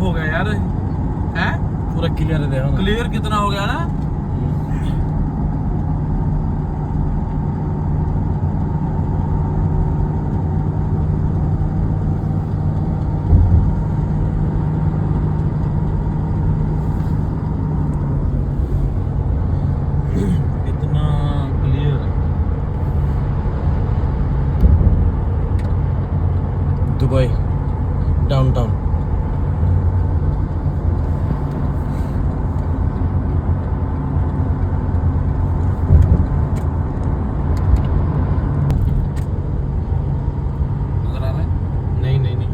साफ हो गया यार है, पूरा क्लियर है, देखो ना। क्लियर कितना हो गया ना। कितना क्लियर है। Dubai downtown. नजर आ रहा है? नहीं नहीं नहीं,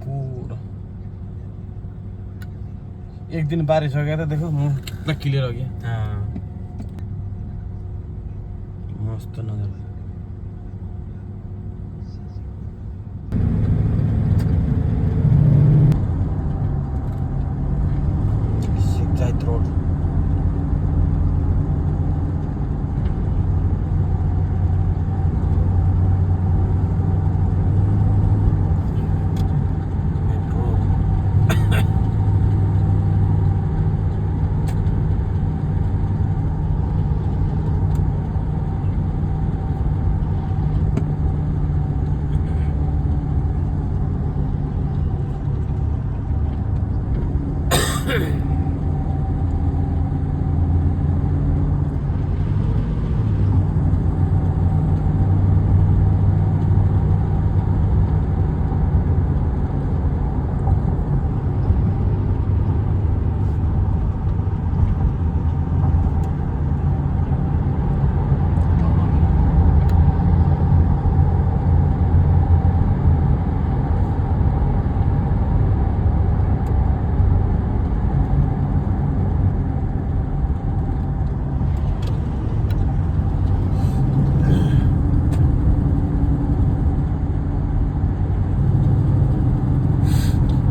पूरा एक दिन बारिश हो गया था, देखो पूरा क्लियर हो गया। हाँ मस्त नजर। सिंचाई रोड।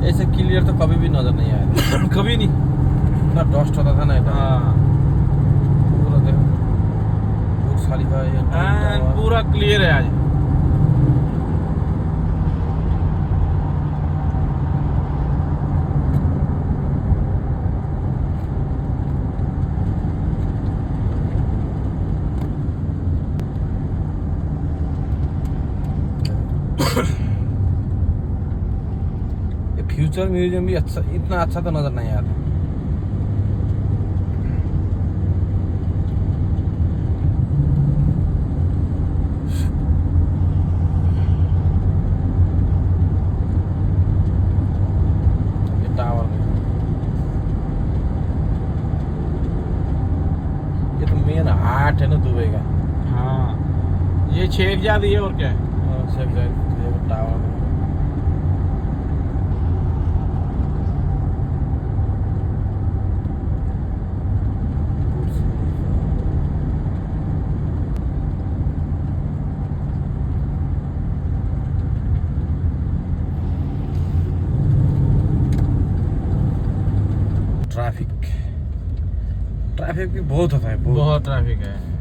ऐसे क्लियर तो कभी भी नजर नहीं आया। कभी नहीं। इतना डस्ट होता था ना इधर। हाँ पूरा देखो, बुर्ज खलीफा ये पूरा क्लियर है आज। ये फ्यूचर म्यूजियम भी अच्छा, इतना अच्छा तो नजर नहीं आता। ये टावर, ये तो मेन हार्ट है ना दुबई का। हाँ ये शेख जादी है और क्या है। टावर। ट्रैफिक भी बहुत होता है, बहुत ट्रैफिक है।